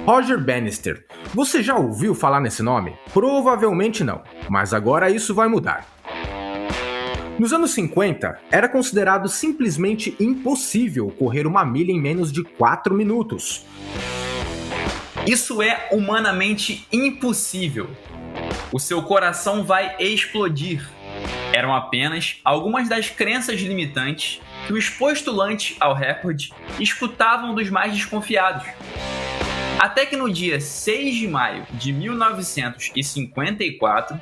Roger Bannister. Você já ouviu falar nesse nome? Provavelmente não, mas agora isso vai mudar. Nos anos 50, era considerado simplesmente impossível correr uma milha em menos de 4 minutos. Isso é humanamente impossível. O seu coração vai explodir. Eram apenas algumas das crenças limitantes que os postulantes ao recorde escutavam dos mais desconfiados. Até que no dia 6 de maio de 1954,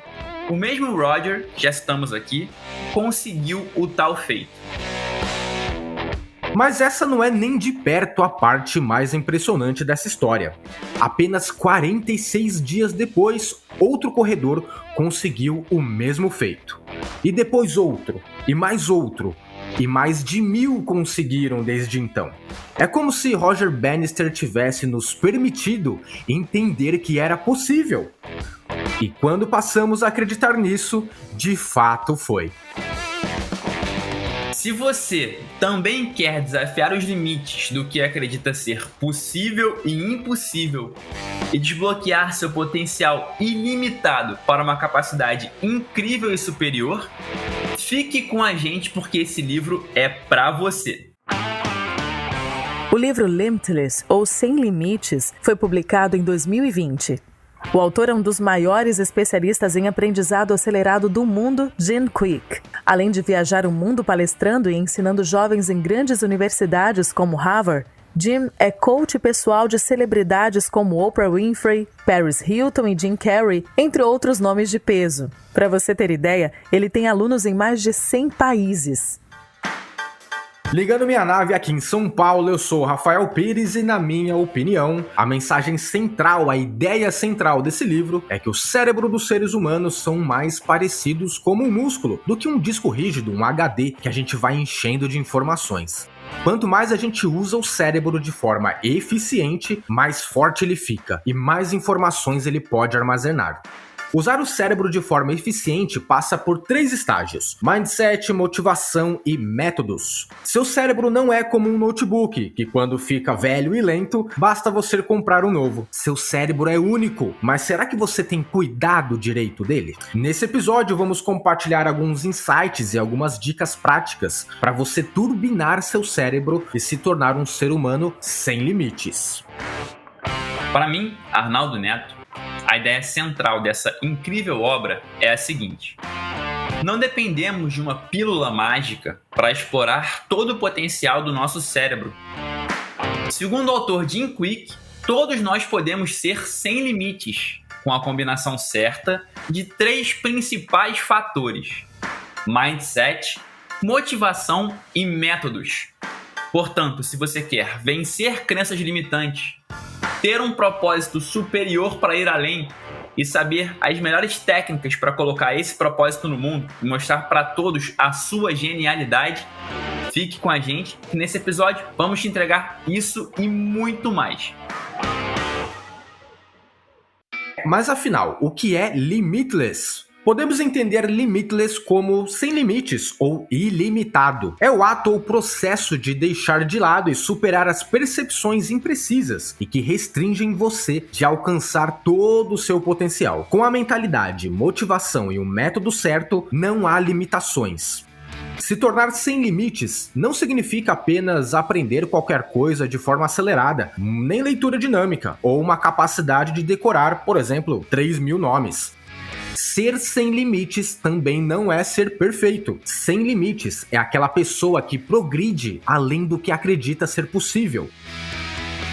o mesmo Roger, que já citamos aqui, conseguiu o tal feito. Mas essa não é nem de perto a parte mais impressionante dessa história. Apenas 46 dias depois, outro corredor conseguiu o mesmo feito. E depois outro, e mais de 1.000 conseguiram desde então. É como se Roger Bannister tivesse nos permitido entender que era possível. E quando passamos a acreditar nisso, de fato foi. Se você também quer desafiar os limites do que acredita ser possível e impossível e desbloquear seu potencial ilimitado para uma capacidade incrível e superior, fique com a gente porque esse livro é pra você. O livro Limitless, ou Sem Limites, foi publicado em 2020. O autor é um dos maiores especialistas em aprendizado acelerado do mundo, Jim Kwik. Além de viajar o mundo palestrando e ensinando jovens em grandes universidades como Harvard, Jim é coach pessoal de celebridades como Oprah Winfrey, Paris Hilton e Jim Carrey, entre outros nomes de peso. Para você ter ideia, ele tem alunos em mais de 100 países. Ligando minha nave aqui em São Paulo, eu sou o Rafael Pires e, na minha opinião, a mensagem central, a ideia central desse livro é que o cérebro dos seres humanos são mais parecidos como um músculo do que um disco rígido, um HD, que a gente vai enchendo de informações. Quanto mais a gente usa o cérebro de forma eficiente, mais forte ele fica e mais informações ele pode armazenar. Usar o cérebro de forma eficiente passa por 3 estágios: mindset, motivação e métodos. Seu cérebro não é como um notebook, que quando fica velho e lento, basta você comprar um novo. Seu cérebro é único, mas será que você tem cuidado direito dele? Nesse episódio vamos compartilhar alguns insights e algumas dicas práticas para você turbinar seu cérebro e se tornar um ser humano sem limites. Para mim, Arnaldo Neto, a ideia central dessa incrível obra é a seguinte: não dependemos de uma pílula mágica para explorar todo o potencial do nosso cérebro. Segundo o autor Jim Kwik, todos nós podemos ser sem limites, com a combinação certa de 3 principais fatores: mindset, motivação e métodos. Portanto, se você quer vencer crenças limitantes, ter um propósito superior para ir além e saber as melhores técnicas para colocar esse propósito no mundo e mostrar para todos a sua genialidade, fique com a gente que nesse episódio vamos te entregar isso e muito mais. Mas afinal, o que é limitless? Podemos entender limitless como sem limites ou ilimitado. É o ato ou processo de deixar de lado e superar as percepções imprecisas e que restringem você de alcançar todo o seu potencial. Com a mentalidade, motivação e o método certo, não há limitações. Se tornar sem limites não significa apenas aprender qualquer coisa de forma acelerada, nem leitura dinâmica ou uma capacidade de decorar, por exemplo, 3.000 nomes. Ser sem limites também não é ser perfeito. Sem limites é aquela pessoa que progride além do que acredita ser possível.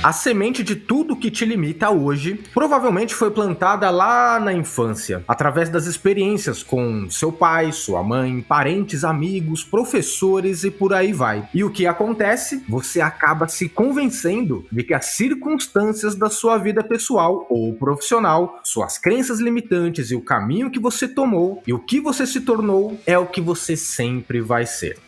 A semente de tudo que te limita hoje provavelmente foi plantada lá na infância, através das experiências com seu pai, sua mãe, parentes, amigos, professores e por aí vai. E o que acontece? Você acaba se convencendo de que as circunstâncias da sua vida pessoal ou profissional, suas crenças limitantes e o caminho que você tomou e o que você se tornou é o que você sempre vai ser.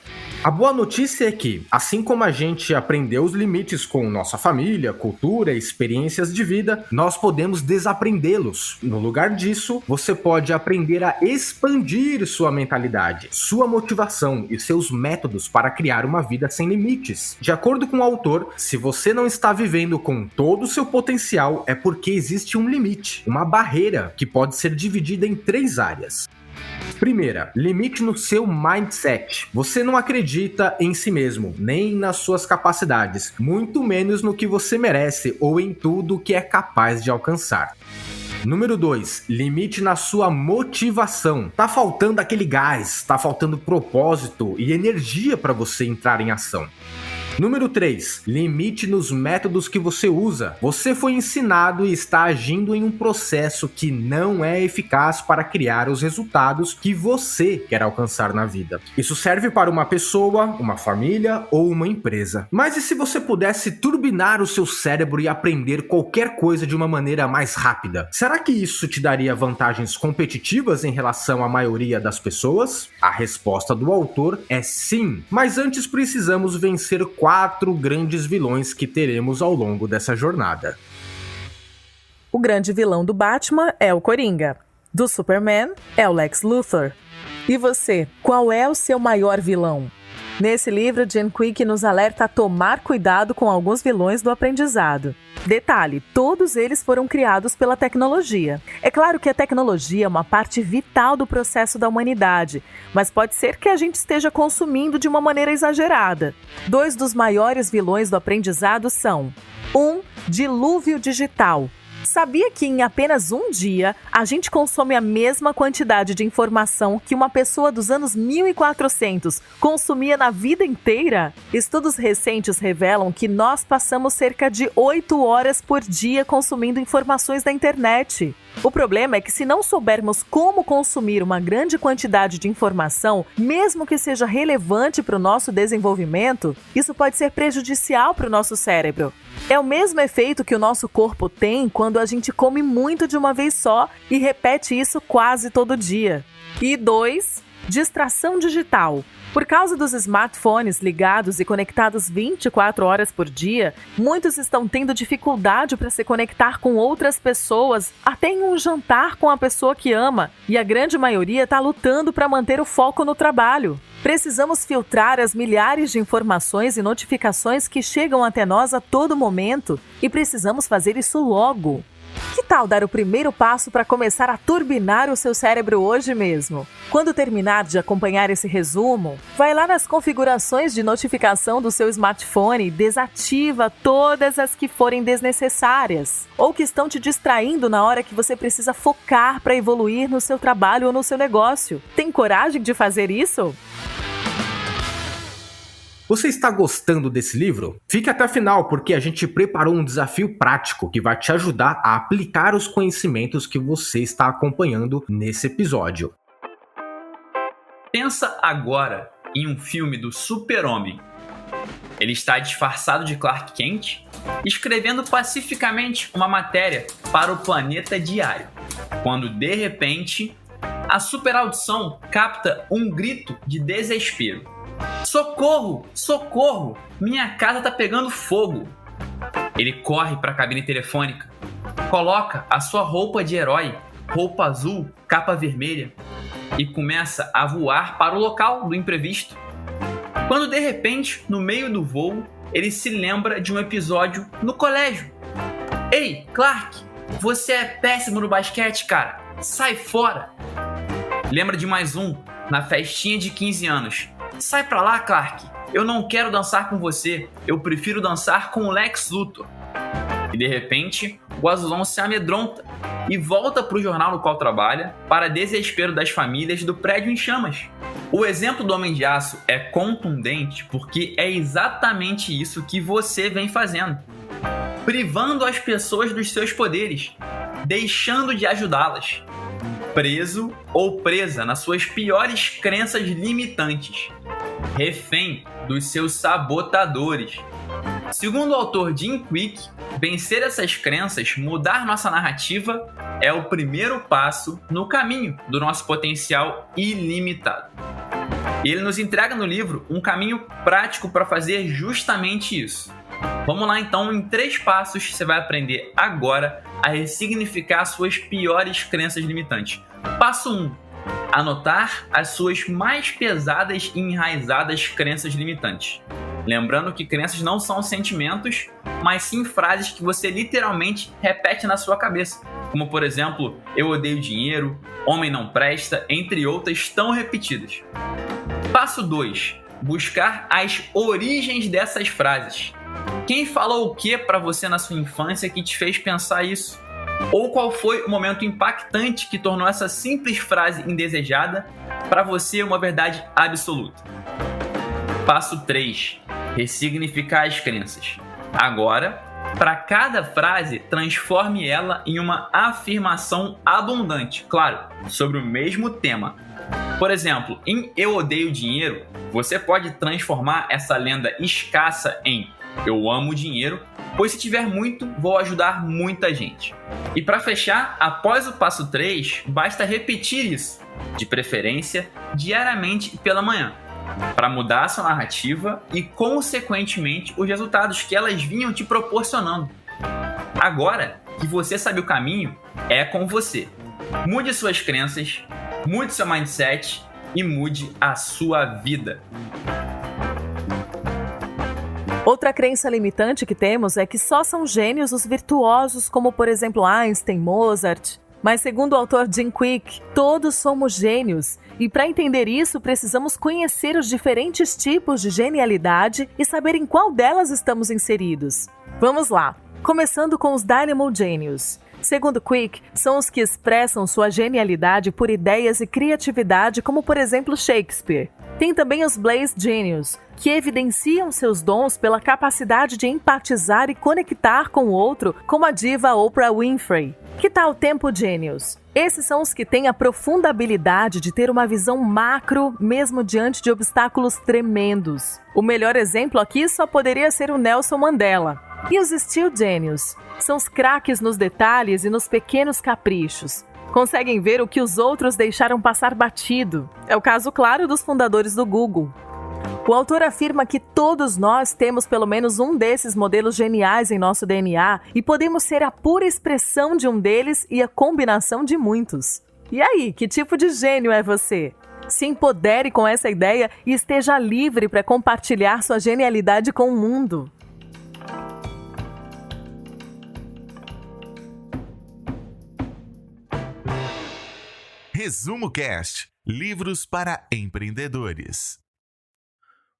A boa notícia é que, assim como a gente aprendeu os limites com nossa família, cultura e experiências de vida, nós podemos desaprendê-los. No lugar disso, você pode aprender a expandir sua mentalidade, sua motivação e seus métodos para criar uma vida sem limites. De acordo com o autor, se você não está vivendo com todo o seu potencial, é porque existe um limite, uma barreira que pode ser dividida em 3 áreas. Primeira, limite no seu mindset. Você não acredita em si mesmo, nem nas suas capacidades, muito menos no que você merece ou em tudo que é capaz de alcançar. Número 2, limite na sua motivação. Tá faltando aquele gás, tá faltando propósito e energia para você entrar em ação. Número 3, limite nos métodos que você usa. Você foi ensinado e está agindo em um processo que não é eficaz para criar os resultados que você quer alcançar na vida. Isso serve para uma pessoa, uma família ou uma empresa. Mas e se você pudesse turbinar o seu cérebro e aprender qualquer coisa de uma maneira mais rápida? Será que isso te daria vantagens competitivas em relação à maioria das pessoas? A resposta do autor é sim, mas antes precisamos vencer 4 grandes vilões que teremos ao longo dessa jornada. O grande vilão do Batman é o Coringa. Do Superman é o Lex Luthor. E você, qual é o seu maior vilão? Nesse livro, Jim Kwik nos alerta a tomar cuidado com alguns vilões do aprendizado. Detalhe, todos eles foram criados pela tecnologia. É claro que a tecnologia é uma parte vital do processo da humanidade, mas pode ser que a gente esteja consumindo de uma maneira exagerada. 2 dos maiores vilões do aprendizado são: 1. Dilúvio digital. Sabia que em apenas um dia a gente consome a mesma quantidade de informação que uma pessoa dos anos 1400 consumia na vida inteira? Estudos recentes revelam que nós passamos cerca de 8 horas por dia consumindo informações da internet. O problema é que se não soubermos como consumir uma grande quantidade de informação, mesmo que seja relevante para o nosso desenvolvimento, isso pode ser prejudicial para o nosso cérebro. É o mesmo efeito que o nosso corpo tem quando a gente come muito de uma vez só e repete isso quase todo dia. E 2, distração digital. Por causa dos smartphones ligados e conectados 24 horas por dia, muitos estão tendo dificuldade para se conectar com outras pessoas, até em um jantar com a pessoa que ama, e a grande maioria está lutando para manter o foco no trabalho. Precisamos filtrar as milhares de informações e notificações que chegam até nós a todo momento, e precisamos fazer isso logo. Que tal dar o primeiro passo para começar a turbinar o seu cérebro hoje mesmo? Quando terminar de acompanhar esse resumo, vai lá nas configurações de notificação do seu smartphone e desativa todas as que forem desnecessárias ou que estão te distraindo na hora que você precisa focar para evoluir no seu trabalho ou no seu negócio. Tem coragem de fazer isso? Você está gostando desse livro? Fique até o final, porque a gente preparou um desafio prático que vai te ajudar a aplicar os conhecimentos que você está acompanhando nesse episódio. Pensa agora em um filme do Super-Homem. Ele está disfarçado de Clark Kent, escrevendo pacificamente uma matéria para o Planeta Diário, quando de repente a superaudição capta um grito de desespero. Socorro! Socorro! Minha casa tá pegando fogo! Ele corre para a cabine telefônica, coloca a sua roupa de herói, roupa azul, capa vermelha, e começa a voar para o local do imprevisto. Quando de repente, no meio do voo, ele se lembra de um episódio no colégio. Ei, Clark, você é péssimo no basquete, cara! Sai fora! Lembra de mais um, na festinha de 15 anos. Sai pra lá, Clark. Eu não quero dançar com você. Eu prefiro dançar com o Lex Luthor. E de repente, o Azulão se amedronta e volta pro jornal no qual trabalha, para desespero das famílias do prédio em chamas. O exemplo do Homem de Aço é contundente porque é exatamente isso que você vem fazendo. Privando as pessoas dos seus poderes, deixando de ajudá-las. Preso ou presa nas suas piores crenças limitantes, refém dos seus sabotadores. Segundo o autor Jim Kwik, vencer essas crenças, mudar nossa narrativa, é o primeiro passo no caminho do nosso potencial ilimitado. E ele nos entrega no livro um caminho prático para fazer justamente isso. Vamos lá então, em 3 passos você vai aprender agora a ressignificar suas piores crenças limitantes. Passo 1. Anotar as suas mais pesadas e enraizadas crenças limitantes. Lembrando que crenças não são sentimentos, mas sim frases que você literalmente repete na sua cabeça. Como por exemplo, eu odeio dinheiro, homem não presta, entre outras tão repetidas. Passo 2. Buscar as origens dessas frases. Quem falou o que para você na sua infância que te fez pensar isso? Ou qual foi o momento impactante que tornou essa simples frase indesejada para você uma verdade absoluta? Passo 3. Ressignificar as crenças. Agora, para cada frase, transforme ela em uma afirmação abundante, claro, sobre o mesmo tema. Por exemplo, em eu odeio dinheiro, você pode transformar essa lenda escassa em eu amo dinheiro, pois se tiver muito, vou ajudar muita gente. E para fechar, após o passo 3, basta repetir isso, de preferência, diariamente e pela manhã, para mudar a sua narrativa e, consequentemente, os resultados que elas vinham te proporcionando. Agora que você sabe o caminho, é com você. Mude suas crenças, mude seu mindset e mude a sua vida. Outra crença limitante que temos é que só são gênios os virtuosos, como por exemplo Einstein, Mozart. Mas segundo o autor Jim Kwik, todos somos gênios. E para entender isso, precisamos conhecer os diferentes tipos de genialidade e saber em qual delas estamos inseridos. Vamos lá, começando com os Dynamo Genius. Segundo Kwik, são os que expressam sua genialidade por ideias e criatividade, como por exemplo Shakespeare. Tem também os Blaze Genius, que evidenciam seus dons pela capacidade de empatizar e conectar com o outro, como a diva Oprah Winfrey. Que tal o Tempo Genius? Esses são os que têm a profunda habilidade de ter uma visão macro, mesmo diante de obstáculos tremendos. O melhor exemplo aqui só poderia ser o Nelson Mandela. E os Steel Genius? São os craques nos detalhes e nos pequenos caprichos. Conseguem ver o que os outros deixaram passar batido. É o caso claro dos fundadores do Google. O autor afirma que todos nós temos pelo menos um desses modelos geniais em nosso DNA e podemos ser a pura expressão de um deles e a combinação de muitos. E aí, que tipo de gênio é você? Se empodere com essa ideia e esteja livre para compartilhar sua genialidade com o mundo. Resumo Cast. Livros para empreendedores.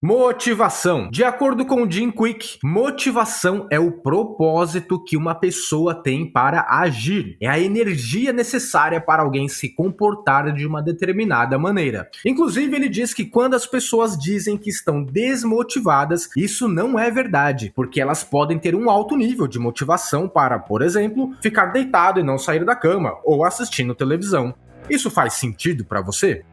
Motivação. De acordo com Jim Kwik, motivação é o propósito que uma pessoa tem para agir. É a energia necessária para alguém se comportar de uma determinada maneira. Inclusive, ele diz que quando as pessoas dizem que estão desmotivadas, isso não é verdade, porque elas podem ter um alto nível de motivação para, por exemplo, ficar deitado e não sair da cama, ou assistindo televisão. Isso faz sentido para você?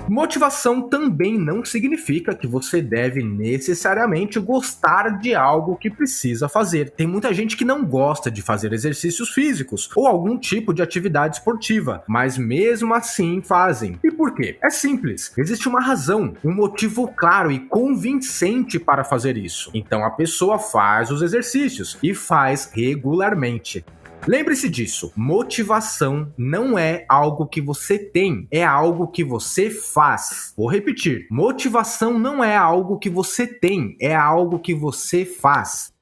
Motivação também não significa que você deve necessariamente gostar de algo que precisa fazer. Tem muita gente que não gosta de fazer exercícios físicos ou algum tipo de atividade esportiva, mas mesmo assim fazem. E por quê? É simples. Existe uma razão, um motivo claro e convincente para fazer isso. Então a pessoa faz os exercícios e faz regularmente. Lembre-se disso, motivação não é algo que você tem, é algo que você faz. Vou repetir, motivação não é algo que você tem, é algo que você faz.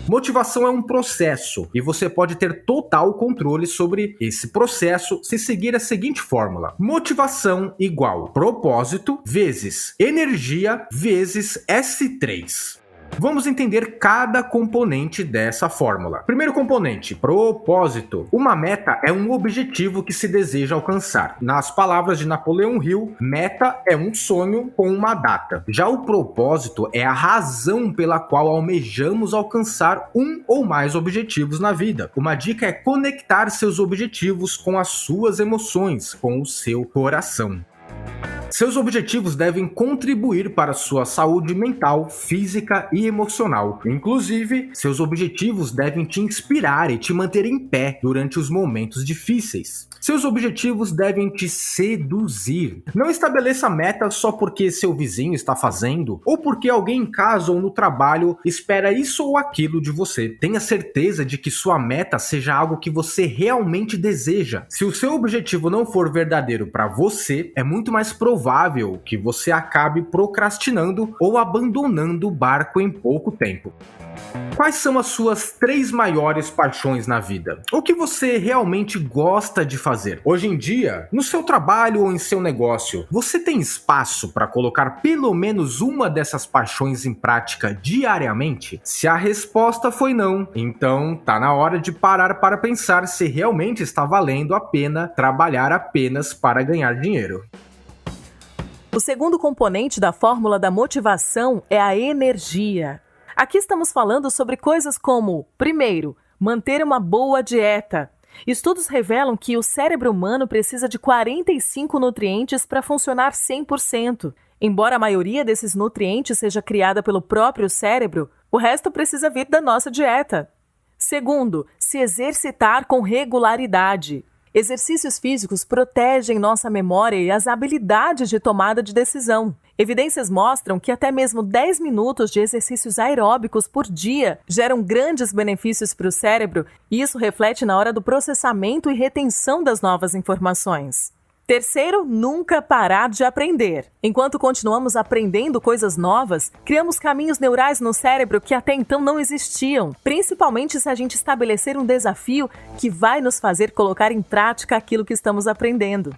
Motivação é um processo e você pode ter total controle sobre esse processo se seguir a seguinte fórmula. Motivação igual propósito vezes energia vezes S3. Vamos entender cada componente dessa fórmula. Primeiro componente, propósito. Uma meta é um objetivo que se deseja alcançar. Nas palavras de Napoleão Hill, meta é um sonho com uma data. Já o propósito é a razão pela qual almejamos alcançar um ou mais objetivos na vida. Uma dica é conectar seus objetivos com as suas emoções, com o seu coração. Seus objetivos devem contribuir para sua saúde mental, física e emocional. Inclusive, seus objetivos devem te inspirar e te manter em pé durante os momentos difíceis. Seus objetivos devem te seduzir. Não estabeleça metas só porque seu vizinho está fazendo ou porque alguém em casa ou no trabalho espera isso ou aquilo de você. Tenha certeza de que sua meta seja algo que você realmente deseja. Se o seu objetivo não for verdadeiro para você, é muito mais provável que você acabe procrastinando ou abandonando o barco em pouco tempo. Quais são as suas 3 maiores paixões na vida? O que você realmente gosta de fazer? Hoje em dia, no seu trabalho ou em seu negócio, você tem espaço para colocar pelo menos uma dessas paixões em prática diariamente? Se a resposta foi não, então tá na hora de parar para pensar se realmente está valendo a pena trabalhar apenas para ganhar dinheiro. O segundo componente da fórmula da motivação é a energia. Aqui estamos falando sobre coisas como, primeiro, manter uma boa dieta. Estudos revelam que o cérebro humano precisa de 45 nutrientes para funcionar 100%. Embora a maioria desses nutrientes seja criada pelo próprio cérebro, o resto precisa vir da nossa dieta. Segundo, se exercitar com regularidade. Exercícios físicos protegem nossa memória e as habilidades de tomada de decisão. Evidências mostram que até mesmo 10 minutos de exercícios aeróbicos por dia geram grandes benefícios para o cérebro e isso reflete na hora do processamento e retenção das novas informações. Terceiro, nunca parar de aprender. Enquanto continuamos aprendendo coisas novas, criamos caminhos neurais no cérebro que até então não existiam, principalmente se a gente estabelecer um desafio que vai nos fazer colocar em prática aquilo que estamos aprendendo.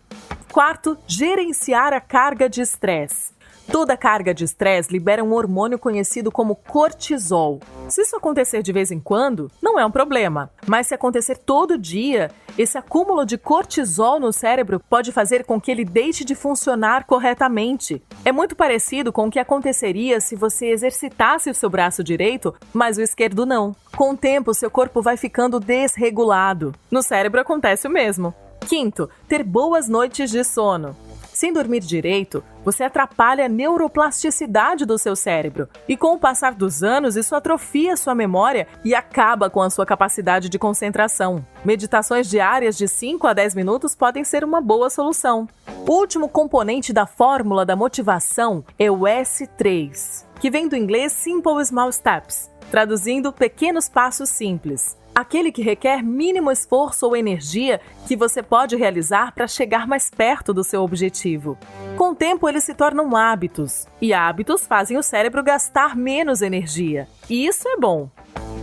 Quarto, gerenciar a carga de estresse. Toda carga de estresse libera um hormônio conhecido como cortisol. Se isso acontecer de vez em quando, não é um problema. Mas se acontecer todo dia, esse acúmulo de cortisol no cérebro pode fazer com que ele deixe de funcionar corretamente. É muito parecido com o que aconteceria se você exercitasse o seu braço direito, mas o esquerdo não. Com o tempo, seu corpo vai ficando desregulado. No cérebro acontece o mesmo. Quinto, ter boas noites de sono. Sem dormir direito, você atrapalha a neuroplasticidade do seu cérebro. E com o passar dos anos, isso atrofia sua memória e acaba com a sua capacidade de concentração. Meditações diárias de 5 a 10 minutos podem ser uma boa solução. O último componente da fórmula da motivação é o S3, que vem do inglês Simple Small Steps, traduzindo pequenos passos simples. Aquele que requer mínimo esforço ou energia que você pode realizar para chegar mais perto do seu objetivo. Com o tempo, eles se tornam hábitos, e hábitos fazem o cérebro gastar menos energia. E isso é bom.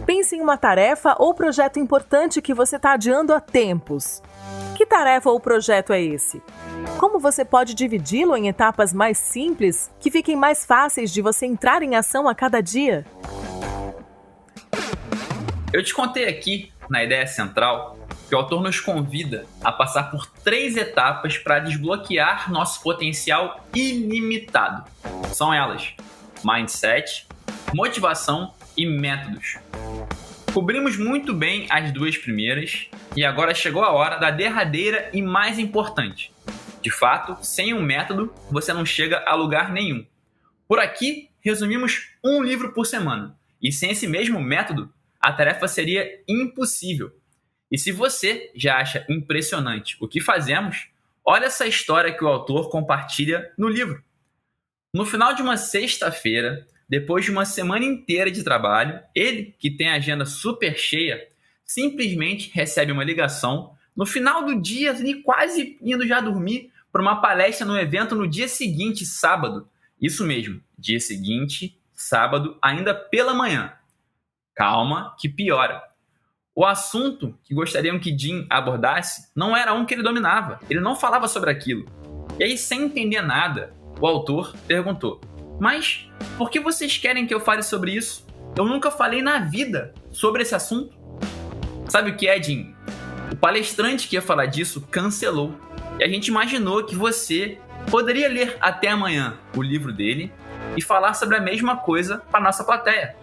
Pense em uma tarefa ou projeto importante que você está adiando há tempos. Que tarefa ou projeto é esse? Como você pode dividi-lo em etapas mais simples, que fiquem mais fáceis de você entrar em ação a cada dia? Eu te contei aqui, na ideia central, que o autor nos convida a passar por 3 etapas para desbloquear nosso potencial ilimitado. São elas: mindset, motivação e métodos. Cobrimos muito bem as 2 primeiras e agora chegou a hora da derradeira e mais importante. De fato, sem um método, você não chega a lugar nenhum. Por aqui, resumimos um livro por semana, e sem esse mesmo método, a tarefa seria impossível. E se você já acha impressionante o que fazemos, olha essa história que o autor compartilha no livro. No final de uma sexta-feira, depois de uma semana inteira de trabalho, ele, que tem a agenda super cheia, simplesmente recebe uma ligação no final do dia, ali quase indo já dormir, para uma palestra no evento no dia seguinte, sábado. Isso mesmo, dia seguinte, sábado, ainda pela manhã. Calma, que piora. O assunto que gostariam que Jim abordasse não era um que ele dominava. Ele não falava sobre aquilo. E aí, sem entender nada, o autor perguntou: mas por que vocês querem que eu fale sobre isso? Eu nunca falei na vida sobre esse assunto. Sabe o que é, Jim? O palestrante que ia falar disso cancelou. E a gente imaginou que você poderia ler até amanhã o livro dele e falar sobre a mesma coisa para nossa plateia.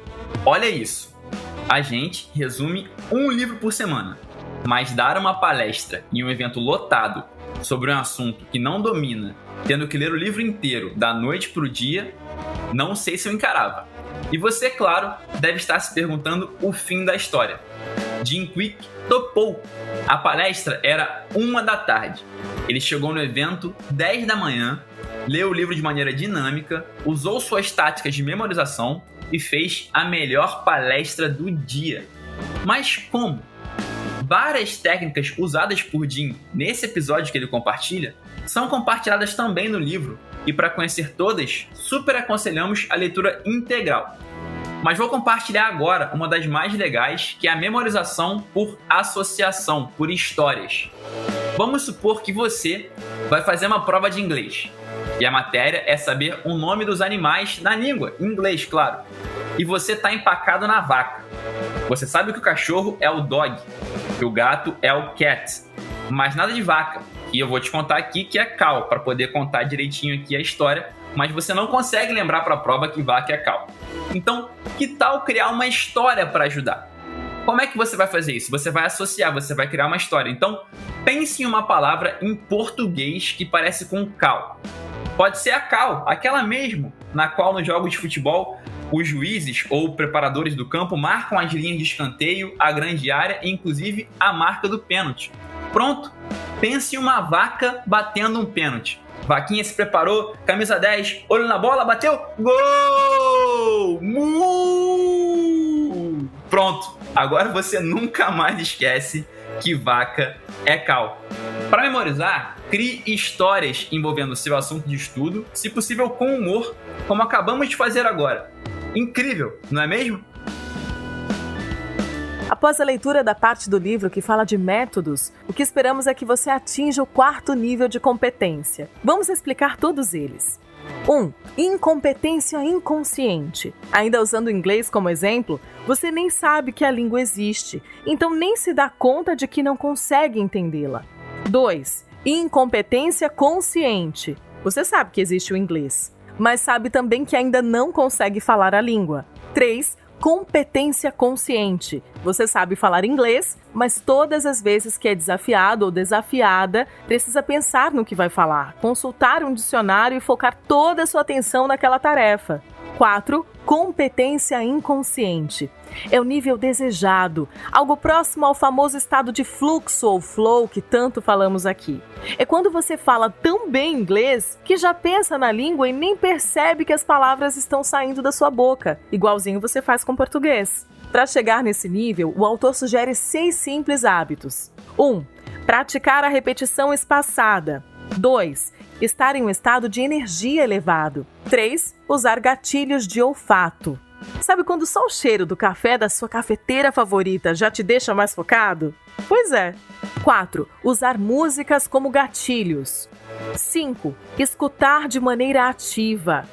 Olha isso. A gente resume um livro por semana, mas dar uma palestra em um evento lotado, sobre um assunto que não domina, tendo que ler o livro inteiro da noite pro dia, não sei se eu encarava. E você, claro, deve estar se perguntando o fim da história. Jim Kwik topou. A palestra era 1 da tarde. Ele chegou no evento 10 da manhã, leu o livro de maneira dinâmica, usou suas táticas de memorização e fez a melhor palestra do dia. Mas como? Várias técnicas usadas por Jim nesse episódio que ele compartilha são compartilhadas também no livro, e para conhecer todas, super aconselhamos a leitura integral. Mas vou compartilhar agora uma das mais legais, que é a memorização por associação, por histórias. Vamos supor que você vai fazer uma prova de inglês, e a matéria é saber o nome dos animais na língua, em inglês, claro. E você está empacado na vaca. Você sabe que o cachorro é o dog, que o gato é o cat, mas nada de vaca. E eu vou te contar aqui que é cow, para poder contar direitinho aqui a história, mas você não consegue lembrar para a prova que vaca é cow. Então, que tal criar uma história para ajudar? Como é que você vai fazer isso? Você vai associar, você vai criar uma história. Então, pense em uma palavra em português que parece com cow. Pode ser a cow, aquela mesmo, na qual nos jogos de futebol os juízes ou preparadores do campo marcam as linhas de escanteio, a grande área e inclusive a marca do pênalti. Pronto! Pense em uma vaca batendo um pênalti. Vaquinha se preparou, camisa 10, olho na bola, bateu, gol! Pronto! Agora você nunca mais esquece que vaca é cow. Para memorizar, crie histórias envolvendo seu assunto de estudo, se possível com humor, como acabamos de fazer agora. Incrível, não é mesmo? Após a leitura da parte do livro que fala de métodos, o que esperamos é que você atinja o 4º nível de competência. Vamos explicar todos eles. 1. Incompetência inconsciente. Ainda usando o inglês como exemplo, você nem sabe que a língua existe, então nem se dá conta de que não consegue entendê-la. 2. Incompetência consciente. Você sabe que existe o inglês, mas sabe também que ainda não consegue falar a língua. 3. Competência consciente. Você sabe falar inglês, mas todas as vezes que é desafiado ou desafiada, precisa pensar no que vai falar, consultar um dicionário e focar toda a sua atenção naquela tarefa. 4. Competência inconsciente. É o nível desejado, algo próximo ao famoso estado de fluxo ou flow que tanto falamos aqui. É quando você fala tão bem inglês que já pensa na língua e nem percebe que as palavras estão saindo da sua boca, igualzinho você faz com português. Para chegar nesse nível, o autor sugere 6 simples hábitos. 1. Praticar a repetição espaçada. 2. Estar em um estado de energia elevado. 3. Usar gatilhos de olfato. Sabe quando só o cheiro do café da sua cafeteira favorita já te deixa mais focado? Pois é. 4. Usar músicas como gatilhos. 5. Escutar de maneira ativa.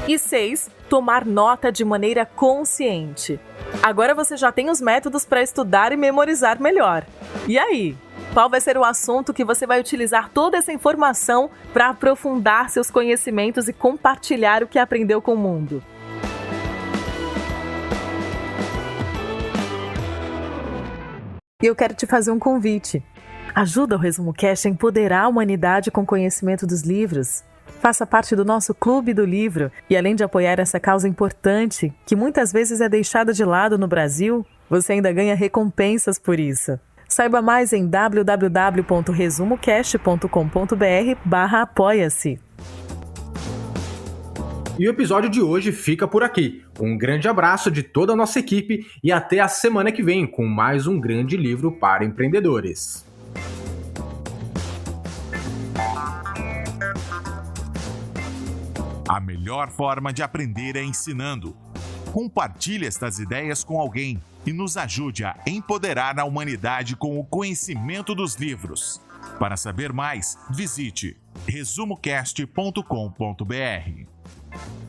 E 6. Tomar nota de maneira consciente. Agora você já tem os métodos para estudar e memorizar melhor. E aí? Qual vai ser o assunto que você vai utilizar toda essa informação para aprofundar seus conhecimentos e compartilhar o que aprendeu com o mundo? E eu quero te fazer um convite. Ajuda o Resumo Cast a empoderar a humanidade com conhecimento dos livros. Faça parte do nosso Clube do Livro e, além de apoiar essa causa importante, que muitas vezes é deixada de lado no Brasil, você ainda ganha recompensas por isso. Saiba mais em www.resumocast.com.br/apoia-se. E o episódio de hoje fica por aqui. Um grande abraço de toda a nossa equipe e até a semana que vem com mais um grande livro para empreendedores. A melhor forma de aprender é ensinando. Compartilhe estas ideias com alguém e nos ajude a empoderar a humanidade com o conhecimento dos livros. Para saber mais, visite resumocast.com.br.